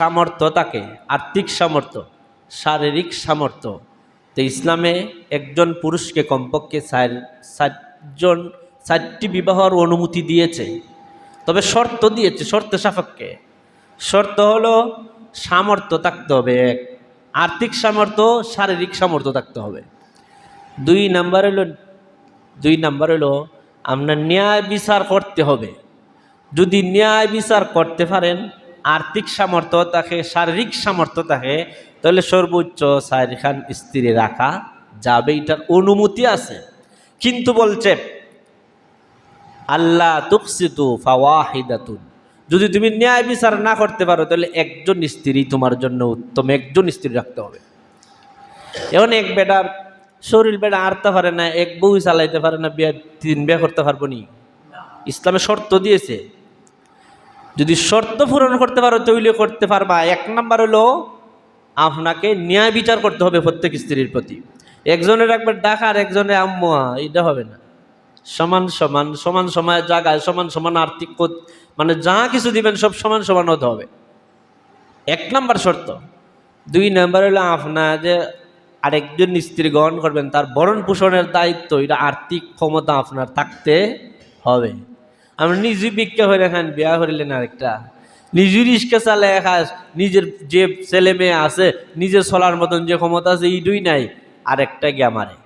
সামর্থ্য থাকে, আর্থিক সামর্থ্য, শারীরিক সামর্থ্য। তো ইসলামে একজন পুরুষকে কমপক্ষে চারটি বিবাহর অনুমতি দিয়েছে, তবে শর্ত দিয়েছে, শর্ত সাপেক্ষে। শর্ত হলো সামর্থ্য থাকতে হবে, এক, আর্থিক সামর্থ্য, শারীরিক সামর্থ্য থাকতে হবে। দুই নাম্বার হলো আপনার ন্যায় বিচার করতে হবে। যদি ন্যায় বিচার করতে পারেন, আর্থিক সামর্থ্য থাকে, শারীরিক সামর্থ্য থাকে, তাহলে সর্বোচ্চ 4 খান স্ত্রী রাখা যাবে, এটার অনুমতি আছে। কিন্তু বলছে আল্লাহ তুকসিতু ফাওয়াহিদাতুন, যদি তুমি ন্যায় বিচার না করতে পারো তাহলে একজন স্ত্রী তোমার জন্য উত্তম, একজন স্ত্রী রাখতে হবে। এখন এক বেটার শরীর বেটা আরতে পারে না, এক বউ চালাইতে পারে না, বিয়ে 3 বিয়ে করতে পারবো নি? ইসলামে শর্ত দিয়েছে, যদি শর্ত পূরণ করতে পারো তৈলে করতে পারবা। 1 নাম্বার হলো আপনাকে ন্যায় বিচার করতে হবে প্রত্যেক স্ত্রীর প্রতি। একজনের একবার ডাকা আর একজনের আম্মা, এটা হবে না। সমান সমান, সমান সময় জায়গায় সমান সমান আর্থিক মানে যা কিছু দিবেন সব সমান সমান হতে হবে, 1 নাম্বার শর্ত। 2 নাম্বার হলো আপনার যে আরেকজন স্ত্রী গ্রহণ করবেন তার ভরণ পোষণের দায়িত্ব, এটা আর্থিক ক্ষমতা আপনার থাকতে হবে। আমরা নিজে ভিক্ষা হয়ে খান, বিয়া করিলেন আরেকটা, নিজের রিস্কা চালে খাস, নিজের যে ছেলে মেয়ে আছে নিজের চলার মতন যে ক্ষমতা আছে এই দুই নাই, আরেকটা গিয়া মারে।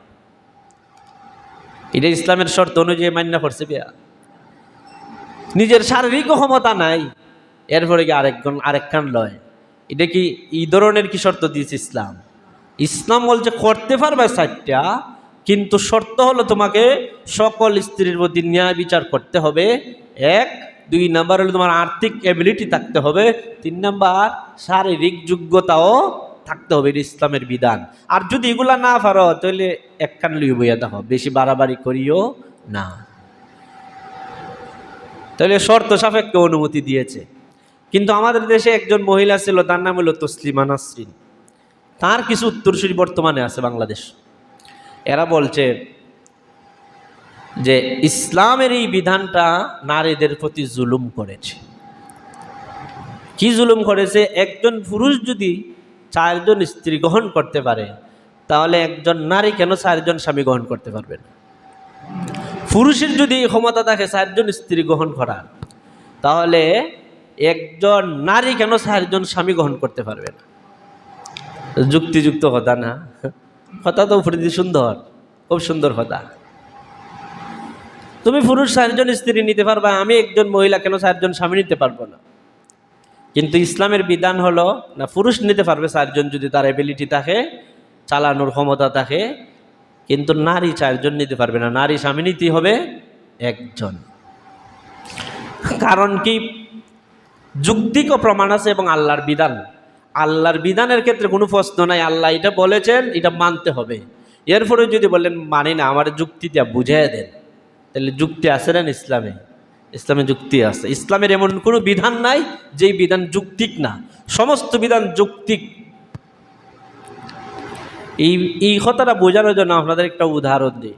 এটা ইসলামের শর্ত অনুযায়ী মান্য করছে বিয়া। নিজের শারীরিক ক্ষমতা নাই, এরপরে গিয়ে আরেকখান লয়, এটা কি এই ধরনের কি শর্ত দিয়েছে ইসলাম? ইসলাম বলছে করতে পারবে 4টা, কিন্তু শর্ত হলো তোমাকে সকল স্ত্রীর প্রতি ন্যায় বিচার করতে হবে, 1। 2 নাম্বার হলো তোমার আর্থিক এবিলিটি থাকতে হবে, 3 নাম্বার শারীরিক যোগ্যতাও থাকতে হবে, এটা ইসলামের বিধান। আর যদি এগুলা না পারো তাহলে একখান লইয়া বইয়া দেখো, বেশি বাড়াবাড়ি করিও না। তাহলে শর্ত সাপেক্ষে অনুমতি দিয়েছে। কিন্তু আমাদের দেশে একজন মহিলা ছিল, তার নাম হলো তসলিমা নাসরিন। তার কিছু উত্তরসূরি বর্তমানে আছে বাংলাদেশ। এরা বলছে যে ইসলামের এই বিধানটা নারীদের প্রতি জুলুম করেছে। কি জুলুম করেছে? একজন পুরুষ যদি 4 জন স্ত্রী গ্রহণ করতে পারে, তাহলে একজন নারী কেন 4 জন স্বামী গ্রহণ করতে পারবে না? পুরুষের যদি ক্ষমতা থাকে 4 জন স্ত্রী গ্রহণ করার, তাহলে একজন নারী কেন 4 জন স্বামী গ্রহণ করতে পারবে না? যুক্তিযুক্ত কথা না? কথা তো উপরে সুন্দর, খুব সুন্দর কথা। তুমি পুরুষ 4 জন স্ত্রী নিতে পারবা, আমি একজন মহিলা কেন 4 জন স্বামী নিতে পারবো না? কিন্তু ইসলামের বিধান হলো না, পুরুষ নিতে পারবে 4 জন যদি তার এবিলিটি থাকে, চালানোর ক্ষমতা থাকে, কিন্তু নারী 4 জন নিতে পারবে না। নারী স্বামী নিতে হবে 1 জন। কারণ কি? যুক্তিক প্রমাণ আছে এবং আল্লাহর বিধান। আল্লাহর বিধানের ক্ষেত্রে কোনো প্রশ্ন নাই, আল্লাহ এটা বলেছেন, এটা মানতে হবে। এরপরে যদি বলেন মানি না, আমার যুক্তি দিয়া বুঝাই দেন, তাহলে যুক্তি আছে না ইসলামে? ইসলামে যুক্তি আছে। ইসলামের এমন কোনো বিধান নাই যেই বিধান যুক্তিক না, সমস্ত বিধান যুক্তিক। এই কথাটা বোঝানোর জন্য আপনাদের একটা উদাহরণ দিই।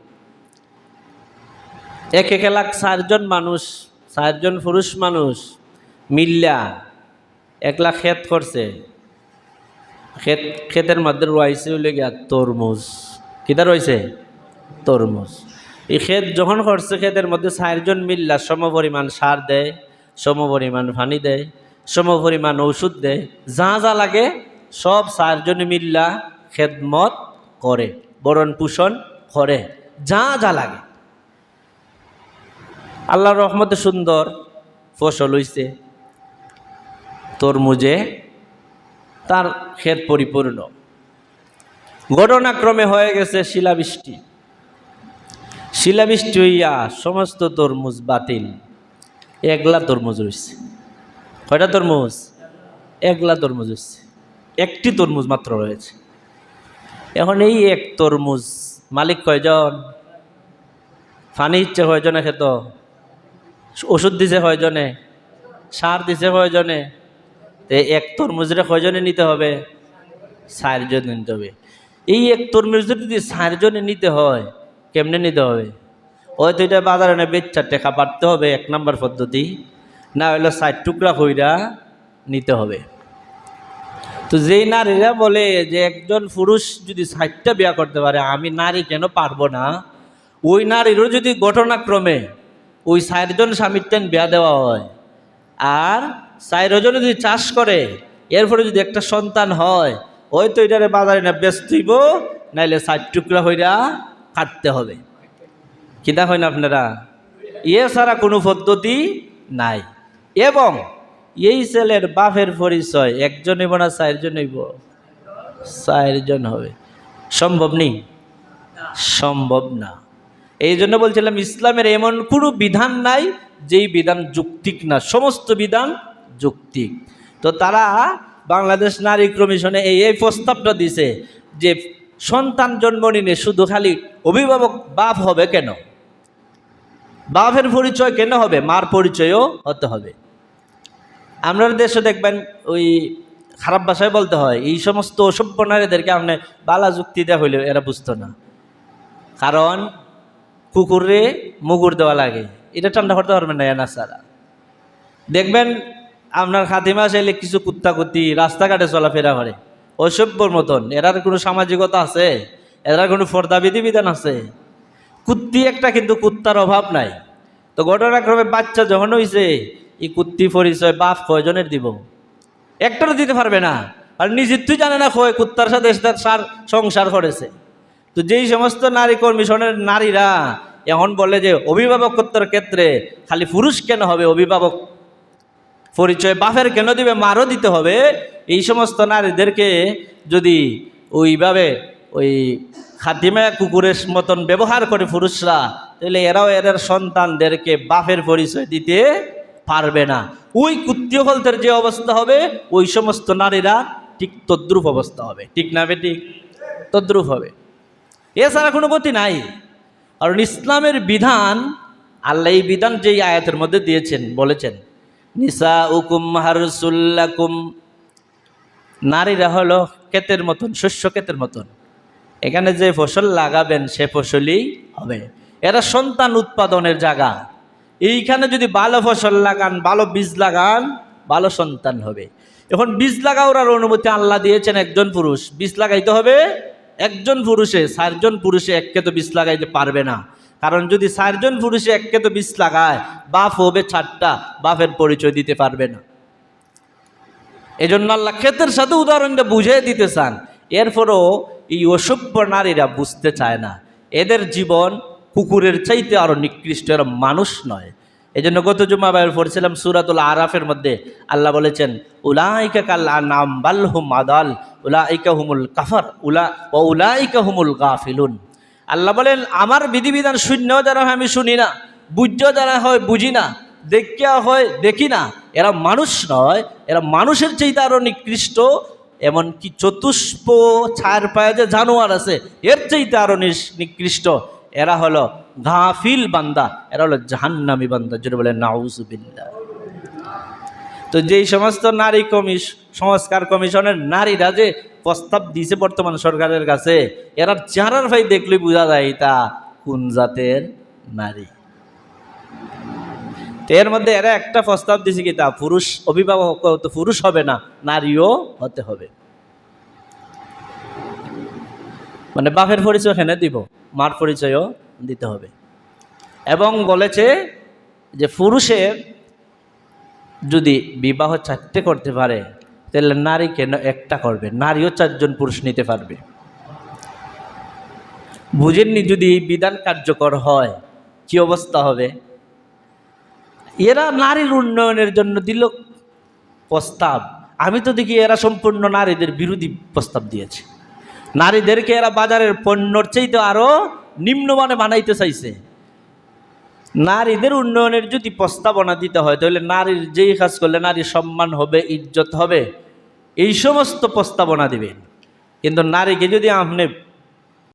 এক লাখ 4 জন মানুষ, 4 জন পুরুষ মানুষ মিল্লা 1 লাখ ক্ষেত করছে। ক্ষেতের মধ্যে রয়েছে হইলে গিয়া তরমুজ। কিতা রয়েছে? তরমুজ। এই ক্ষেত যখন করছে, ক্ষেতের মধ্যে 4 জন মিল্লা সমপরিমাণ সার দেয়, সমপরিমাণ পানি দেয়, সমপরিমাণ ঔষধ দেয়, যা যা লাগে সব 4 জন মিল্লা খেদমত করে, বরণ পোষণ করে, যা যা লাগে। আল্লাহর রহমতে সুন্দর ফসল হইছে, তরমুজে তার ক্ষেত পরিপূর্ণ। ঘটনাক্রমে হয়ে গেছে শিলাবৃষ্টি। শিলাবৃষ্টি হইয়া সমস্ত তরমুজ বাতিল। 1লা তরমুজ হয়েছে। কয়টা তরমুজ? 1লা তরমুজ হয়েছে, একটি তরমুজ মাত্র রয়েছে। এখন এই 1 তরমুজ মালিক কয়জন? পানি ইচ্ছে কয়জনে খেত? ওষুধ দিছে কয়জনে? সার দিছে কয়জনে? 1 তরমুজরে কয়জনে নিতে হবে? 4 জন নিতে হবে। এই 1 তরমুজ যদি 4 জনে নিতে হয়, কেমনে নিতে হবে? হয়তো এটা বাজারে না বেচা টেকা পারতে হবে, 1 নম্বর পদ্ধতি। না হলে 4 টুকরা কইরা নিতে হবে। তো যেই নারীরা বলে যে একজন পুরুষ যদি 60টা বিয়া করতে পারে, আমি নারী কেন পারবো না, ওই নারীরও যদি ঘটনাক্রমে ওই 4জন স্বামীর তেন বিয়া দেওয়া হয়, আর 4জন যদি চাষ করে, এরপরে যদি একটা সন্তান হয়, ওই তো এটারে বাজারে না ব্যস্ত হইব, নাইলে 4 টুকরা হইরা কাটতে হবে। কিনা হয় না আপনারা? এ ছাড়া কোনো পদ্ধতি নাই। এবং এই ছেলের বাপের পরিচয় একজন হইব না 4জন হইব? 4জন হবে। সম্ভব নেই? সম্ভব না। এই জন্য বলছিলাম ইসলামের এমন কোনো বিধান নাই যেই বিধান যৌক্তিক না, সমস্ত বিধান যৌক্তিক। তো তারা বাংলাদেশ নারী কমিশনে এই প্রস্তাবটা দিছে যে সন্তান জন্ম নিলে শুধু খালি অভিভাবক বাপ হবে কেন, বাপের পরিচয় কেন হবে, মার পরিচয়ও হতে হবে। আমরা দেশে দেখবেন ওই খারাপ ভাষায় বলতে হয়, এই সমস্ত অসভ্য নারীদেরকে আপনি বালা যুক্তি দেওয়া হইলেও এরা বুঝতো না। কারণ কুকুরে মুগুর দেওয়া লাগে, এটা ঠান্ডা করতে পারবেন না এনা সারা। দেখবেন আপনার খাতিমা চাইলে কিছু কুত্তাকুত্তি রাস্তাঘাটে চলাফেরা করে অসভ্যর মতন, এরার কোনো সামাজিকতা আছে, এরার কোনো পর্দা বিধিবিধান আছে? কুত্তি একটা, কিন্তু কুত্তার অভাব নাই। তো ঘটনাক্রমে বাচ্চা যখন হয়েছে, এই কুত্তি পরিচয় বাপ কয়জনের দিব? একটারও দিতে পারবে না। আর নিজের তুই জানে না কয় কুত্তার সাথে সংসার করেছে। তো যেই সমস্ত নারী কমিশনের নারীরা এখন বলে যে অভিভাবকত্বের ক্ষেত্রে খালি পুরুষ কেন হবে, অভিভাবক পরিচয় বাপের কেন দিবে, মারও দিতে হবে, এই সমস্ত নারীদেরকে যদি ওইভাবে ওই খাতিমা কুকুরের মতন ব্যবহার করে পুরুষরা, তাহলে এরাও এদের সন্তানদেরকে বাপের পরিচয় দিতে পারবে না। ওই কুত্তিহলদের যে অবস্থা হবে, ওই সমস্ত নারীরা ঠিক তদ্রূপ অবস্থা হবে। ঠিক না বেটি? তদ্রূপ হবে, এছাড়া কোনো গতি নাই। কারণ ইসলামের বিধান, আল্লাহ এই বিধান যেই আয়াতের মধ্যে দিয়েছেন, বলেছেন নিসাউকুম হারসুল লাকুম, নারীরা হলো ক্ষেতের মতন, শস্য ক্ষেতের মতন, এখানে যে ফসল লাগাবেন সে ফসলই হবে। এরা সন্তান উৎপাদনের জায়গা। এইখানে যদি ভালো ফসল লাগান, ভালো বীজ লাগান, ভালো সন্তান হবে। এখন বীজ লাগাওয়ার অনুমতি আল্লাহ দিয়েছেন একজন পুরুষ, বীজ লাগাইতে হবে একজন পুরুষে। 4জন পুরুষে এককে তো বীজ লাগাইতে পারবে না। কারণ যদি 4জন পুরুষে এককে তো বীজ লাগায়, বাপ হবে 4টা, বাপের পরিচয় দিতে পারবে না। এই জন্য আল্লাহ ক্ষেতের সাথে উদাহরণটা বুঝিয়ে দিতে চান। এরপরও এই অসভ্য নারীরা বুঝতে চায় না, এদের জীবন কুকুরের চাইতে আরো নিকৃষ্ট, এরা মানুষ নয়। এই জন্য গত জুমা বাইরে পড়ছিলাম সূরাতুল আরাফের মধ্যে আল্লাহ বলেছেন উলাইকা কাল আনাম বাল হুম আদাল উলাইকা হুমুল কাফার উলাইকা হুমুল গাফিলুন। আল্লাহ বলেন আমার বিধিবিধান শূন্যও যারা হয় আমি শুনি না, বুঝ্যও যারা হয় বুঝি না, দেখিয়া হয় দেখি না, এরা মানুষ নয়, এরা মানুষের চাইতে আরো নিকৃষ্ট। এমনকি চতুষ্প 4 পায়ে যে জানোয়ার আছে এর চাইতে আরো নিকৃষ্ট। এরা হলো গাফিল বান্দা, এরা হলো জাহান্নামী বান্দা। যেটা বলে নাউজুবিল্লাহ। তো যেই সমস্ত নারী সংস্কার কমিশনের নারীরা যে প্রস্তাব দিয়েছে বর্তমান সরকারের কাছে, এরা চেহারার ভাই দেখলে বোঝা যায় তা কোন জাতের নারী। এর মধ্যে এরা একটা প্রস্তাব দিয়েছে কি, তা পুরুষ অভিভাবক তো পুরুষ হবে না, নারীও হতে হবে। মানে বাপের পরিচয় এখানে দিব, মার পরিচয়ও দিতে হবে। এবং বলেছে যে পুরুষের যদি বিবাহ 4টে করতে পারে, তাহলে নারী কেন একটা করবে? নারীও 4জন পুরুষ নিতে পারবে। বুঝেননি? যদি এই বিধান কার্যকর হয় কি অবস্থা হবে? এরা নারীর উন্নয়নের জন্য দিল প্রস্তাব, আমি তো দেখি এরা সম্পূর্ণ নারীদের বিরোধী প্রস্তাব দিয়েছে। নারীদেরকে এরা বাজারের পণ্যর চাইতে আরো নিম্নমানে বানাইতে চাইছে। নারীদের উন্নয়নের যদি প্রস্তাবনা দিতে হয়, তাহলে নারীর যেই কাজ করলে নারীর সম্মান হবে, ইজ্জত হবে, এই সমস্ত প্রস্তাবনা দিবেন। কিন্তু নারীকে যদি আপনি